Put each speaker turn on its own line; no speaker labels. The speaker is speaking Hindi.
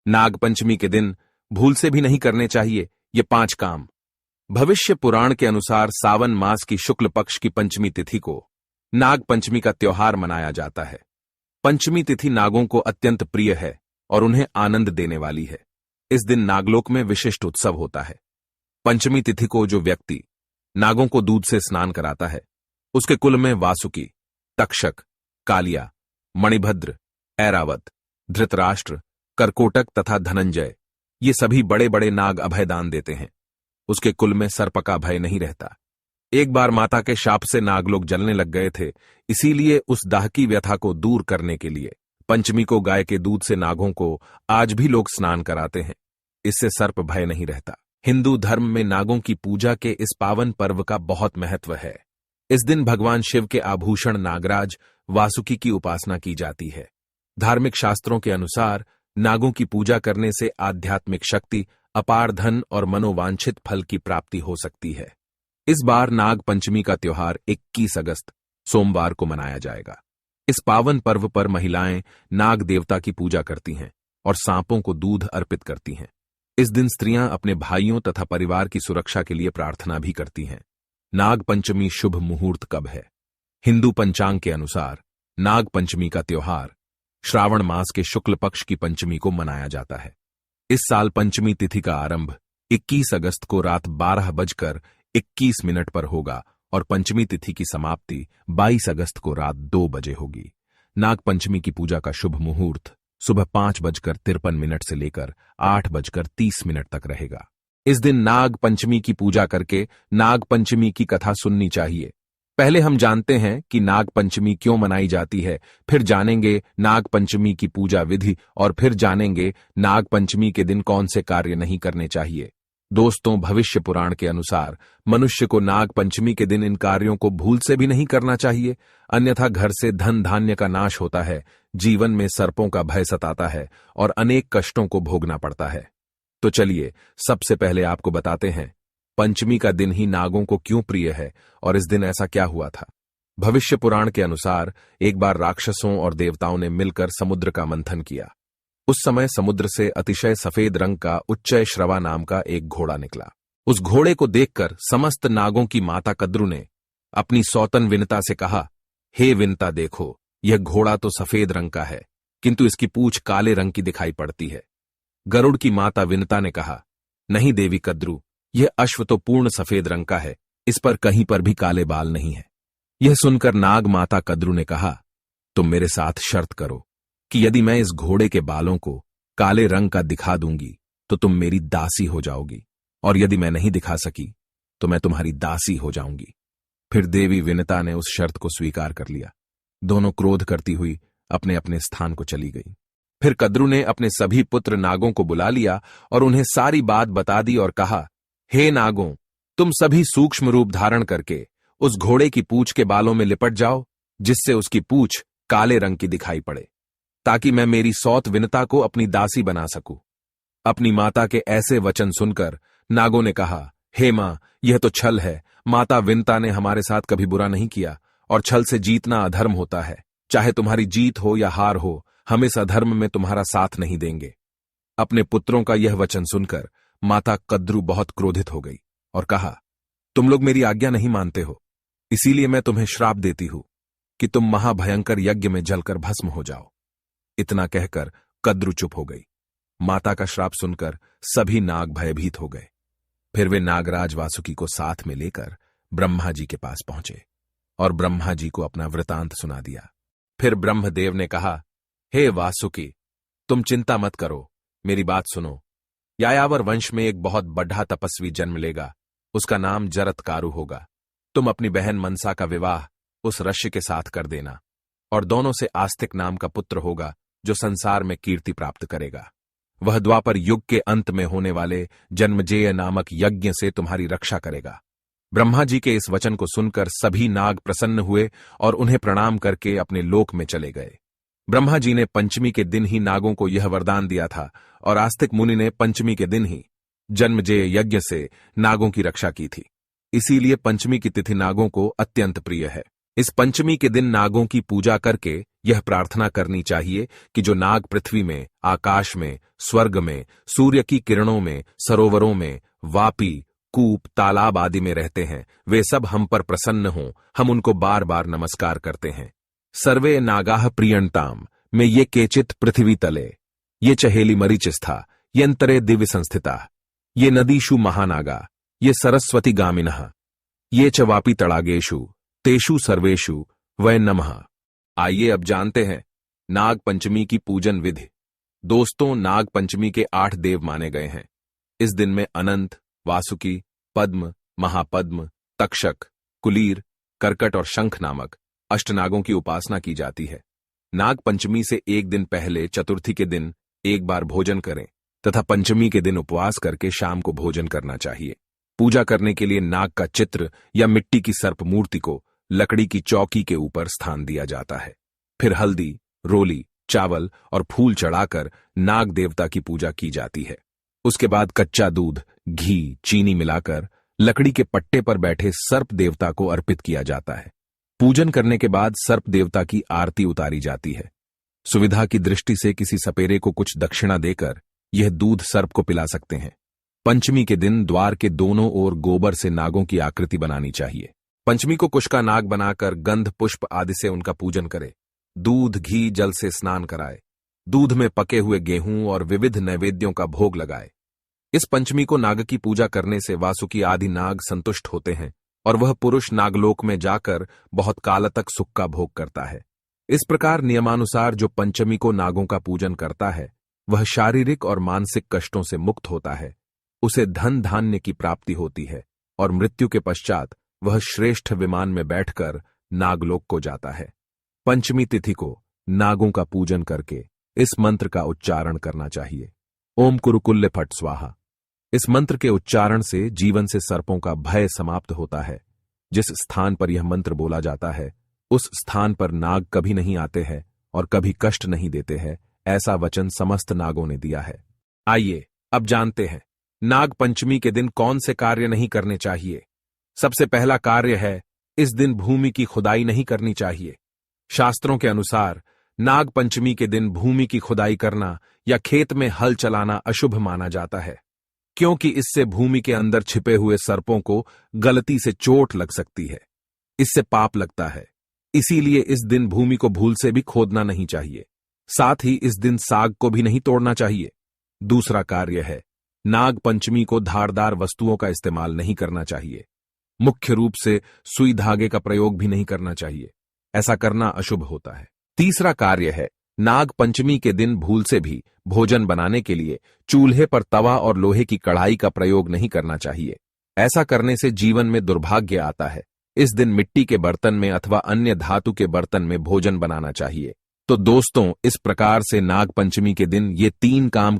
नाग पंचमी के दिन भूल से भी नहीं करने चाहिए ये 5 काम। भविष्य पुराण के अनुसार सावन मास की शुक्ल पक्ष की पंचमी तिथि को नाग पंचमी का त्योहार मनाया जाता है। पंचमी तिथि नागों को अत्यंत प्रिय है और उन्हें आनंद देने वाली है। इस दिन नागलोक में विशिष्ट उत्सव होता है। पंचमी तिथि को जो व्यक्ति नागों को दूध से स्नान कराता है, उसके कुल में वासुकी, तक्षक, कालिया, मणिभद्र, ऐरावत, धृतराष्ट्र, करकोटक तथा धनंजय ये सभी बड़े बड़े नाग अभय दान देते हैं। उसके कुल में सर्प का भय नहीं रहता। एक बार माता के शाप से नागलोक जलने लग गए थे, इसीलिए उस दाह की व्यथा को दूर करने के लिए पंचमी को गाय के दूध से नागों को आज भी लोग स्नान कराते हैं। इससे सर्प भय नहीं रहता। हिंदू धर्म में नागों की पूजा के इस पावन पर्व का बहुत महत्व है। इस दिन भगवान शिव के आभूषण नागराज वासुकी की उपासना की जाती है। धार्मिक शास्त्रों के अनुसार नागों की पूजा करने से आध्यात्मिक शक्ति, अपार धन और मनोवांछित फल की प्राप्ति हो सकती है। इस बार नाग पंचमी का त्योहार 21 अगस्त सोमवार को मनाया जाएगा। इस पावन पर्व पर महिलाएं नाग देवता की पूजा करती हैं और सांपों को दूध अर्पित करती हैं। इस दिन स्त्रियां अपने भाइयों तथा परिवार की सुरक्षा के लिए प्रार्थना भी करती हैं। नाग पंचमी शुभ मुहूर्त कब है? हिंदू पंचांग के अनुसार नाग पंचमी का त्योहार श्रावण मास के शुक्ल पक्ष की पंचमी को मनाया जाता है। इस साल पंचमी तिथि का आरंभ 21 अगस्त को रात 12:21 पर होगा और पंचमी तिथि की समाप्ति 22 अगस्त को रात 2 बजे होगी। नाग पंचमी की पूजा का शुभ मुहूर्त सुबह 5:53 से लेकर 8:30 तक रहेगा। इस दिन नाग पंचमी की पूजा करके नाग पंचमी की कथा सुननी चाहिए। पहले हम जानते हैं कि नाग पंचमी क्यों मनाई जाती है, फिर जानेंगे नाग पंचमी की पूजा विधि और फिर जानेंगे नाग पंचमी के दिन कौन से कार्य नहीं करने चाहिए। दोस्तों, भविष्य पुराण के अनुसार मनुष्य को नाग पंचमी के दिन इन कार्यों को भूल से भी नहीं करना चाहिए, अन्यथा घर से धन धान्य का नाश होता है, जीवन में सर्पों का भय सताता है और अनेक कष्टों को भोगना पड़ता है। तो चलिए सबसे पहले आपको बताते हैं पंचमी का दिन ही नागों को क्यों प्रिय है और इस दिन ऐसा क्या हुआ था। भविष्य पुराण के अनुसार एक बार राक्षसों और देवताओं ने मिलकर समुद्र का मंथन किया। उस समय समुद्र से अतिशय सफेद रंग का उच्चय श्रवा नाम का एक घोड़ा निकला। उस घोड़े को देखकर समस्त नागों की माता कद्रु ने अपनी सौतन विनता से कहा, हे विनता, देखो यह घोड़ा तो सफेद रंग का है, किंतु इसकी पूंछ काले रंग की दिखाई पड़ती है। गरुड़ की माता विनता ने कहा, नहीं देवी कद्रु, यह अश्व तो पूर्ण सफेद रंग का है, इस पर कहीं पर भी काले बाल नहीं है। यह सुनकर नाग माता कद्रु ने कहा, तुम मेरे साथ शर्त करो कि यदि मैं इस घोड़े के बालों को काले रंग का दिखा दूंगी तो तुम मेरी दासी हो जाओगी, और यदि मैं नहीं दिखा सकी तो मैं तुम्हारी दासी हो जाऊंगी। फिर देवी विनता ने उस शर्त को स्वीकार कर लिया। दोनों क्रोध करती हुई अपने अपने स्थान को चली गई। फिर कद्रु ने अपने सभी पुत्र नागों को बुला लिया और उन्हें सारी बात बता दी और कहा, हे नागों, तुम सभी सूक्ष्म रूप धारण करके उस घोड़े की पूंछ के बालों में लिपट जाओ, जिससे उसकी पूंछ काले रंग की दिखाई पड़े, ताकि मैं मेरी सौत विनता को अपनी दासी बना सकूं। अपनी माता के ऐसे वचन सुनकर नागों ने कहा, हे मां, यह तो छल है। माता विनता ने हमारे साथ कभी बुरा नहीं किया और छल से जीतना अधर्म होता है। चाहे तुम्हारी जीत हो या हार हो, हम इस अधर्म में तुम्हारा साथ नहीं देंगे। अपने पुत्रों का यह वचन सुनकर माता कद्रु बहुत क्रोधित हो गई और कहा, तुम लोग मेरी आज्ञा नहीं मानते हो, इसीलिए मैं तुम्हें श्राप देती हूं कि तुम महाभयंकर यज्ञ में जलकर भस्म हो जाओ। इतना कहकर कद्रु चुप हो गई। माता का श्राप सुनकर सभी नाग भयभीत हो गए। फिर वे नागराज वासुकी को साथ में लेकर ब्रह्मा जी के पास पहुंचे और ब्रह्मा जी को अपना वृतांत सुना दिया। फिर ब्रह्मदेव ने कहा, हे वासुकी, तुम चिंता मत करो, मेरी बात सुनो। यायावर वंश में एक बहुत बड़ा तपस्वी जन्म लेगा, उसका नाम जरत्कारु होगा। तुम अपनी बहन मनसा का विवाह उस ऋषि के साथ कर देना और दोनों से आस्तिक नाम का पुत्र होगा जो संसार में कीर्ति प्राप्त करेगा। वह द्वापर युग के अंत में होने वाले जन्मजेय नामक यज्ञ से तुम्हारी रक्षा करेगा। ब्रह्मा जी के इस वचन को सुनकर सभी नाग प्रसन्न हुए और उन्हें प्रणाम करके अपने लोक में चले गए। ब्रह्मा जी ने पंचमी के दिन ही नागों को यह वरदान दिया था और आस्तिक मुनि ने पंचमी के दिन ही जन्मजेय यज्ञ से नागों की रक्षा की थी। इसीलिए पंचमी की तिथि नागों को अत्यंत प्रिय है। इस पंचमी के दिन नागों की पूजा करके यह प्रार्थना करनी चाहिए कि जो नाग पृथ्वी में, आकाश में, स्वर्ग में, सूर्य की किरणों में, सरोवरों में, वापी, कूप, तालाब आदि में रहते हैं, वे सब हम पर प्रसन्न हों। हम उनको बार बार नमस्कार करते हैं। सर्वे नागाह प्रियंताम में ये केचित पृथ्वी तले, ये चहेली मरीचिस्था, यंतरे दिव्य संस्थिता, ये नदीषु महानागा, ये सरस्वती गामिनः, ये च वापी तड़ागेषु, तेषु सर्वेषु वै नमः। आइए अब जानते हैं नाग पंचमी की पूजन विधि। दोस्तों, नाग पंचमी के 8 देव माने गए हैं। इस दिन में अनंत, वासुकी, पद्म, महापद्म, तक्षक, कुलीर, कर्कट और शंख नामक अष्टनागों की उपासना की जाती है। नाग पंचमी से एक दिन पहले चतुर्थी के दिन एक बार भोजन करें तथा पंचमी के दिन उपवास करके शाम को भोजन करना चाहिए। पूजा करने के लिए नाग का चित्र या मिट्टी की सर्प मूर्ति को लकड़ी की चौकी के ऊपर स्थान दिया जाता है। फिर हल्दी, रोली, चावल और फूल चढ़ाकर नाग देवता की पूजा की जाती है। उसके बाद कच्चा दूध, घी, चीनी मिलाकर लकड़ी के पट्टे पर बैठे सर्प देवता को अर्पित किया जाता है। पूजन करने के बाद सर्प देवता की आरती उतारी जाती है। सुविधा की दृष्टि से किसी सपेरे को कुछ दक्षिणा देकर यह दूध सर्प को पिला सकते हैं। पंचमी के दिन द्वार के दोनों ओर गोबर से नागों की आकृति बनानी चाहिए। पंचमी को कुश का नाग बनाकर गंध, पुष्प आदि से उनका पूजन करे। दूध, घी, जल से स्नान कराए। दूध में पके हुए गेहूं और विविध नैवेद्यों का भोग लगाए। इस पंचमी को नाग की पूजा करने से वासुकी आदि नाग संतुष्ट होते हैं और वह पुरुष नागलोक में जाकर बहुत काल तक सुख का भोग करता है। इस प्रकार नियमानुसार जो पंचमी को नागों का पूजन करता है वह शारीरिक और मानसिक कष्टों से मुक्त होता है। उसे धन धान्य की प्राप्ति होती है और मृत्यु के पश्चात वह श्रेष्ठ विमान में बैठकर नागलोक को जाता है। पंचमी तिथि को नागों का पूजन करके इस मंत्र का उच्चारण करना चाहिए। ओम कुरुकुल्य फट स्वाहा। इस मंत्र के उच्चारण से जीवन से सर्पों का भय समाप्त होता है। जिस स्थान पर यह मंत्र बोला जाता है उस स्थान पर नाग कभी नहीं आते हैं और कभी कष्ट नहीं देते हैं, ऐसा वचन समस्त नागों ने दिया है। आइए अब जानते हैं नाग पंचमी के दिन कौन से कार्य नहीं करने चाहिए। सबसे पहला कार्य है, इस दिन भूमि की खुदाई नहीं करनी चाहिए। शास्त्रों के अनुसार नाग पंचमी के दिन भूमि की खुदाई करना या खेत में हल चलाना अशुभ माना जाता है, क्योंकि इससे भूमि के अंदर छिपे हुए सर्पों को गलती से चोट लग सकती है। इससे पाप लगता है। इसीलिए इस दिन भूमि को भूल से भी खोदना नहीं चाहिए। साथ ही इस दिन साग को भी नहीं तोड़ना चाहिए। दूसरा कार्य है, नाग पंचमी को धारदार वस्तुओं का इस्तेमाल नहीं करना चाहिए। मुख्य रूप से सुई धागे का प्रयोग भी नहीं करना चाहिए। ऐसा करना अशुभ होता है। तीसरा कार्य है, नाग पंचमी के दिन भूल से भी भोजन बनाने के लिए चूल्हे पर तवा और लोहे की कढ़ाई का प्रयोग नहीं करना चाहिए। ऐसा करने से जीवन में दुर्भाग्य आता है। इस दिन मिट्टी के बर्तन में अथवा अन्य धातु के बर्तन में भोजन बनाना चाहिए। तो दोस्तों, इस प्रकार से नाग पंचमी के दिन ये 3 काम